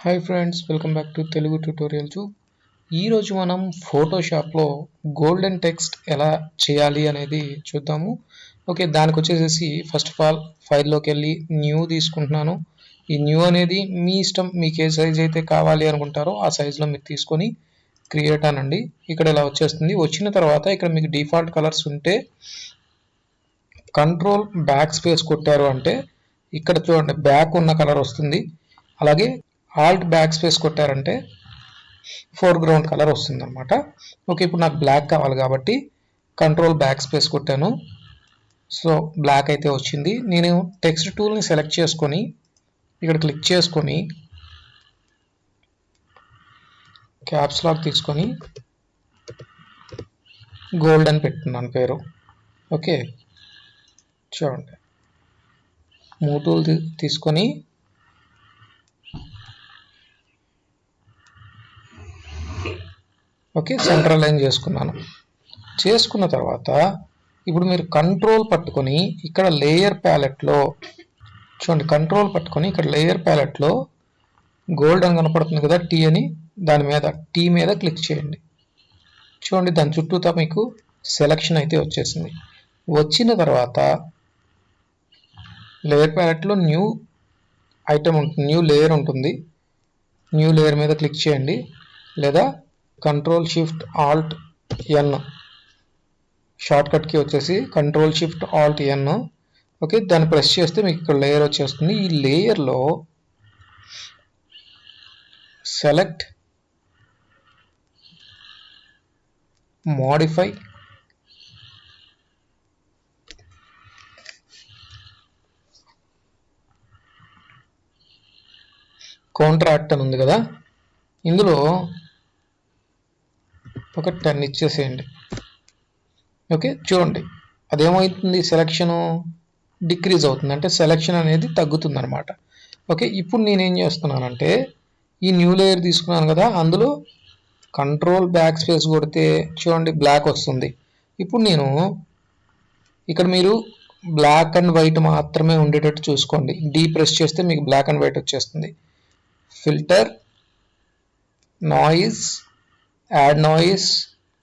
Hi friends, welcome back to Telugu tutorial tube. ఈరోజు మనం ఫోటోషాప్లో golden text ఎలా చేయాలి అనేది చూద్దాము. ఓకే, దానికి వచ్చేసేసి ఫస్ట్ ఆఫ్ ఆల్ ఫైల్లోకి వెళ్ళి న్యూ తీసుకుంటున్నాను. ఈ న్యూ అనేది మీ ఇష్టం, మీకు ఏ సైజ్ అయితే కావాలి అనుకుంటారో ఆ సైజులో మీరు తీసుకొని క్రియేట్ అనండి. ఇక్కడ ఇలా వచ్చేస్తుంది. వచ్చిన తర్వాత ఇక్కడ మీకు డిఫాల్ట్ కలర్స్ ఉంటే కంట్రోల్ బ్యాక్ స్పేస్ కొట్టారు అంటే ఇక్కడ చూడండి బ్యాక్ ఉన్న కలర్ వస్తుంది. అలాగే ఆల్ట్ బ్యాక్ స్పేస్ కొట్టారంటే ఫోర్గ్రౌండ్ కలర్ వస్తుంది అనమాట. ఓకే, ఇప్పుడు నాకు బ్లాక్ కావాలి కాబట్టి కంట్రోల్ బ్యాక్ స్పేస్ కొట్టాను. సో బ్లాక్ అయితే వచ్చింది. నేను టెక్స్ట్ టూల్ని సెలెక్ట్ చేసుకొని ఇక్కడ క్లిక్ చేసుకొని క్యాప్స్ లాక్ తీసుకొని గోల్డ్ అని పెట్టుకున్నాను పేరు. ఓకే, చూడండి మూవ్ టూల్ తీసుకొని ఓకే సెంట్రల్ లైన్ చేసుకున్నాను. చేసుకున్న తర్వాత ఇప్పుడు మీరు కంట్రోల్ పట్టుకొని ఇక్కడ లేయర్ ప్యాలెట్లో చూడండి, కంట్రోల్ పట్టుకొని ఇక్కడ లేయర్ ప్యాలెట్లో గోల్డ్ అని కనపడుతుంది కదా, టీ అని, దాని మీద టీ మీద క్లిక్ చేయండి. చూడండి దాని చుట్టూతా మీకు సెలక్షన్ అయితే వచ్చేసింది. వచ్చిన తర్వాత లేయర్ ప్యాలెట్లో న్యూ ఐటమ్ ఉంటుంది, న్యూ లేయర్ ఉంటుంది. న్యూ లేయర్ మీద క్లిక్ చేయండి, లేదా కంట్రోల్ షిఫ్ట్ ఆల్ట్ ఎన్ షార్ట్కట్కి వచ్చేసి కంట్రోల్ షిఫ్ట్ ఆల్ట్ ఎన్. ఓకే, దాన్ని ప్రెస్ చేస్తే మీకు ఇక్కడ లేయర్ వచ్చేస్తుంది. ఈ లేయర్లో సెలెక్ట్ మోడిఫై కాంట్రాక్ట్ అని ఉంది కదా, ఇందులో ఒక 10 ఇచ్చేసేయండి. ఓకే, చూడండి అదేమవుతుంది, సెలెక్షన్ డిక్రీజ్ అవుతుంది, అంటే సెలెక్షన్ అనేది తగ్గుతుంది అనమాట. ఓకే, ఇప్పుడు నేనేం చేస్తున్నానంటే ఈ న్యూ లేయర్ తీసుకున్నాను కదా, అందులో కంట్రోల్ బ్యాక్ స్పేస్ కొడితే చూడండి బ్లాక్ వస్తుంది. ఇప్పుడు నేను ఇక్కడ మీరు బ్లాక్ అండ్ వైట్ మాత్రమే ఉండేటట్టు చూసుకోండి. డీ ప్రెస్ చేస్తే మీకు బ్లాక్ అండ్ వైట్ వచ్చేస్తుంది. ఫిల్టర్, నాయిస్, యాడ్ నాయిస్,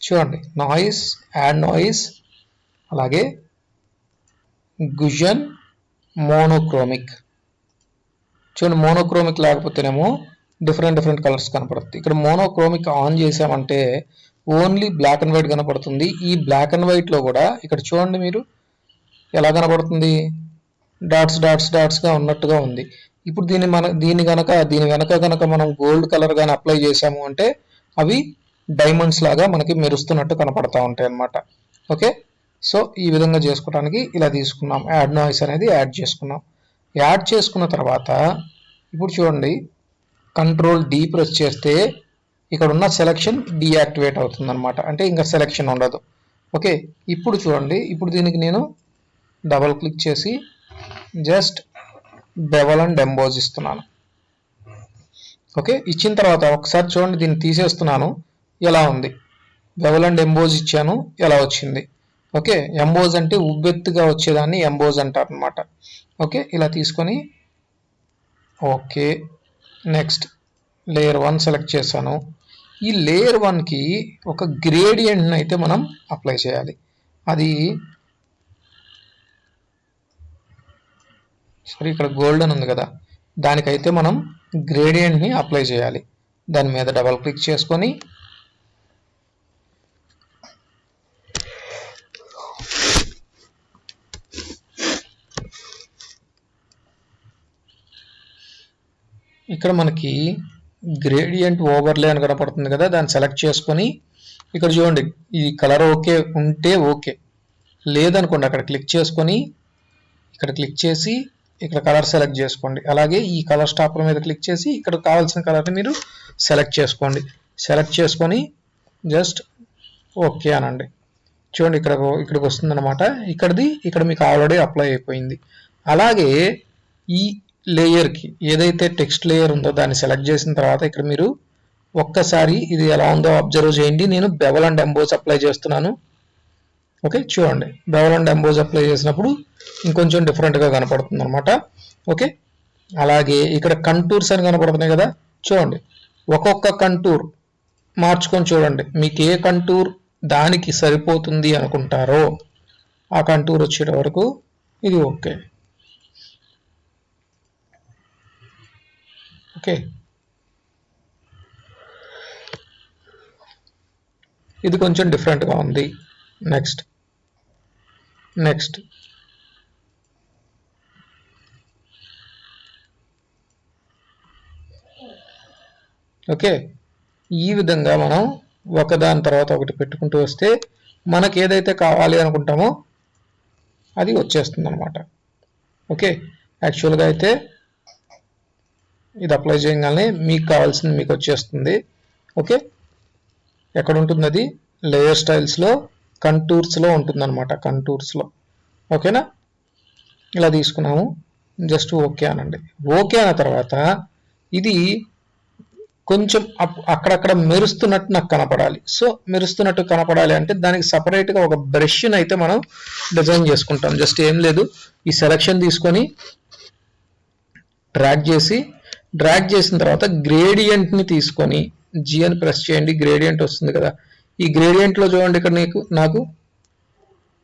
చూడండి నాయిస్, యాడ్ నాయిస్, అలాగే గుజన్, మోనోక్రోమిక్. చూడండి మోనోక్రోమిక్ లేకపోతేనేమో డిఫరెంట్ కలర్స్ కనపడుతుంది. ఇక్కడ మోనోక్రోమిక్ ఆన్ చేసామంటే ఓన్లీ బ్లాక్ అండ్ వైట్ కనపడుతుంది. ఈ బ్లాక్ అండ్ వైట్లో కూడా ఇక్కడ చూడండి మీరు ఎలా కనపడుతుంది, డాట్స్గా ఉన్నట్టుగా ఉంది. ఇప్పుడు దీని వెనక కనుక మనం గోల్డ్ కలర్ కానీ అప్లై చేసాము అంటే అవి డైమండ్స్ లాగా మనకి మెరుస్తున్నట్టు కనపడతా ఉంటాయి అన్నమాట. ఓకే, సో ఈ విధంగా చేసుకోవడానికి ఇలా తీసుకున్నాం. యాడ్ నాయిస్ అనేది యాడ్ చేసుకున్నాం. యాడ్ చేసుకున్న తర్వాత ఇప్పుడు చూడండి కంట్రోల్ డి ప్రెస్ చేస్తే ఇక్కడ ఉన్న సెలెక్షన్ డీయాక్టివేట్ అవుతుంది అనమాట, అంటే ఇంకా సెలెక్షన్ ఉండదు. ఓకే, ఇప్పుడు చూడండి, ఇప్పుడు దీనికి నేను డబల్ క్లిక్ చేసి జస్ట్ బెవల్ అండ్ ఎంబోజ్ ఇస్తున్నాను. ఓకే, ఇచ్చిన తర్వాత ఒకసారి చూడండి దీన్ని తీసేస్తున్నాను, ఎలా ఉంది, బెవల్ అండ్ ఎంబోజ్ ఇచ్చాను, ఎలా వచ్చింది. ఓకే, ఎంబోజ్ అంటే ఉబ్బెత్తుగా వచ్చేదాన్ని ఎంబోజ్ అంటారు అనమాట. ఓకే, ఇలా తీసుకొని ఓకే నెక్స్ట్ లేయర్ 1 సెలెక్ట్ చేశాను. ఈ లేయర్ 1కి ఒక గ్రేడియంట్ని అయితే మనం అప్లై చేయాలి. అది సరే ఇక్కడ గోల్డెన్ ఉంది కదా, దానికైతే మనం గ్రేడియంట్ని అప్లై చేయాలి. దాని మీద డబల్ క్లిక్ చేసుకొని ఇక్కడ మనకి గ్రేడియంట్ ఓవర్లే అని కనపడుతుంది కదా, దాన్ని సెలెక్ట్ చేసుకొని ఇక్కడ చూడండి ఈ కలర్ ఓకే ఉంటే ఓకే, లేదనుకోండి అక్కడ క్లిక్ చేసుకొని ఇక్కడ క్లిక్ చేసి ఇక్కడ కలర్ సెలెక్ట్ చేసుకోండి. అలాగే ఈ కలర్ స్టాప్ల మీద క్లిక్ చేసి ఇక్కడ కావాల్సిన కలర్ని మీరు సెలెక్ట్ చేసుకోండి. సెలెక్ట్ చేసుకొని జస్ట్ ఓకే అనండి. చూడండి ఇక్కడికి వస్తుంది అనమాట. ఇక్కడ మీకు ఆల్రెడీ అప్లై అయిపోయింది. అలాగే ఈ లేయర్కి ఏదైతే టెక్స్ట్ లేయర్ ఉందో దాన్ని సెలెక్ట్ చేసిన తర్వాత ఇక్కడ మీరు ఒక్కసారి ఇది ఎలా ఉందో అబ్జర్వ్ చేయండి. నేను బెవల్ అండ్ ఎంబోజ్ అప్లై చేస్తున్నాను. ఓకే, చూడండి బెవల్ అండ్ ఎంబోజ్ అప్లై చేసినప్పుడు ఇంకొంచెం డిఫరెంట్గా కనపడుతుంది అనమాట. ఓకే, అలాగే ఇక్కడ కంటూర్స్ అని కనపడుతున్నాయి కదా, చూడండి ఒక్కొక్క కంటూర్ మార్చుకొని చూడండి, మీకు ఏ కంటూర్ దానికి సరిపోతుంది అనుకుంటారో ఆ కంటూర్ వచ్చే వరకు ఇది ఓకే. ఓకే, ఇది కొంచెం డిఫరెంట్గా ఉంది. నెక్స్ట్ ఓకే, ఈ విధంగా మనం ఒకదాని తర్వాత ఒకటి పెట్టుకుంటూ వస్తే మనకి ఏదైతే కావాలి అనుకుంటామో అది వచ్చేస్తుంది అనమాట. ఓకే, యాక్చువల్గా అయితే ఇది అప్లై చేయగానే మీకు కావాల్సింది మీకు వచ్చేస్తుంది. ఓకే, ఎక్కడ ఉంటుంది అది? లేయర్ స్టైల్స్లో కంటూర్స్లో ఉంటుంది అనమాట, కంటూర్స్లో. ఓకేనా, ఇలా తీసుకున్నాము, జస్ట్ ఓకే అనండి. ఓకే అన్న తర్వాత ఇది కొంచెం అక్కడక్కడ మెరుస్తున్నట్టు నాకు కనపడాలి. సో మెరుస్తున్నట్టు కనపడాలి అంటే దానికి సపరేట్గా ఒక బ్రష్ని అయితే మనం డిజైన్ చేసుకుంటాం. జస్ట్ ఏం లేదు, ఈ సెలెక్షన్ తీసుకొని డ్రాగ్ చేసిన తర్వాత గ్రేడియంట్ని తీసుకొని జీ అని ప్రెస్ చేయండి, గ్రేడియంట్ వస్తుంది కదా. ఈ గ్రేడియంట్లో చూడండి, ఇక్కడ నాకు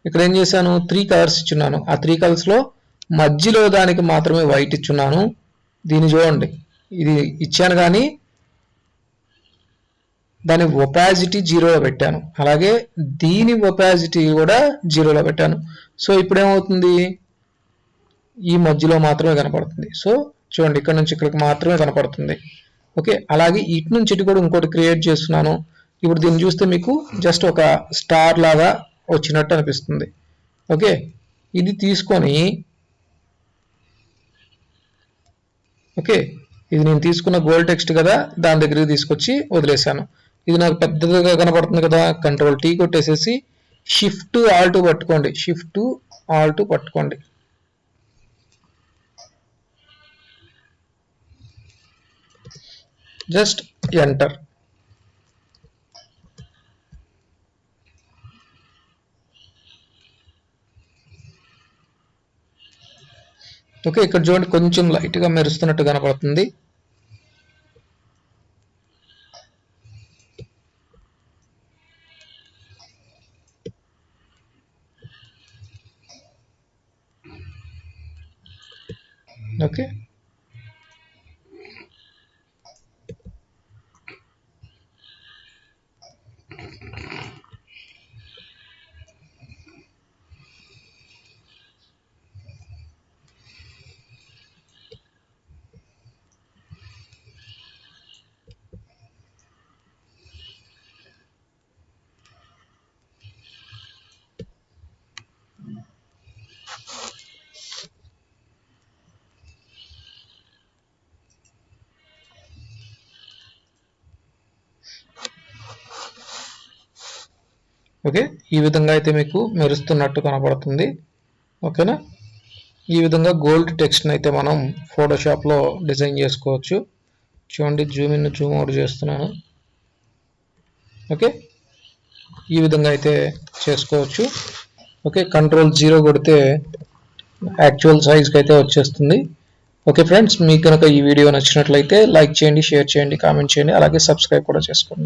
ఇక్కడ ఏం చేశాను, 3 కలర్స్ ఇచ్చున్నాను. ఆ 3 కలర్స్లో మధ్యలో దానికి మాత్రమే వైట్ ఇచ్చున్నాను. దీన్ని చూడండి, ఇది ఇచ్చాను కానీ దాని ఒపాసిటీ 0లో పెట్టాను, అలాగే దీని ఒపాసిటీ కూడా 0లో పెట్టాను. సో ఇప్పుడు ఏమవుతుంది, ఈ మధ్యలో మాత్రమే కనపడుతుంది. సో చూడండి, ఇక్కడ నుంచి ఇక్కడికి మాత్రమే కనపడుతుంది. ఓకే, అలాగే ఇటు నుంచి ఇటు కూడా ఇంకోటి క్రియేట్ చేస్తున్నాను. ఇప్పుడు దీన్ని చూస్తే మీకు జస్ట్ ఒక స్టార్ లాగా వచ్చినట్టు అనిపిస్తుంది. ఓకే, ఇది తీసుకొని ఓకే, ఇది నేను తీసుకున్న గోల్డ్ టెక్స్ట్ కదా, దాని దగ్గరికి తీసుకొచ్చి వదిలేశాను. ఇది నాకు పెద్దదిగా కనపడుతుంది కదా, కంట్రోల్ టీ కొట్టేసేసి షిఫ్ట్ ఆల్ట్ పట్టుకోండి. Just enter. ఓకే, ఇక్కడ చూడండి కొంచెం లైట్గా మెరుస్తున్నట్టు కనపడుతుంది. ఓకే, ఓకే, ఈ విధంగా అయితే మీకు మెరుస్తున్నట్టు కనపడుతుంది. ఓకేనా, ఈ విధంగా గోల్డ్ టెక్స్ట్ని అయితే మనం ఫోటోషాప్లో డిజైన్ చేసుకోవచ్చు. చూడండి, జూమ్ ఇన్ జూమ్ అవుట్ చేస్తున్నాను. ఓకే, ఈ విధంగా అయితే చేసుకోవచ్చు. ఓకే, కంట్రోల్ 0 కొడితే యాక్చువల్ సైజ్కి అయితే వచ్చేస్తుంది. ఓకే ఫ్రెండ్స్, మీకు కనుక ఈ వీడియో నచ్చినట్లయితే లైక్ చేయండి, షేర్ చేయండి, కామెంట్ చేయండి, అలాగే సబ్స్క్రైబ్ కూడా చేసుకోండి.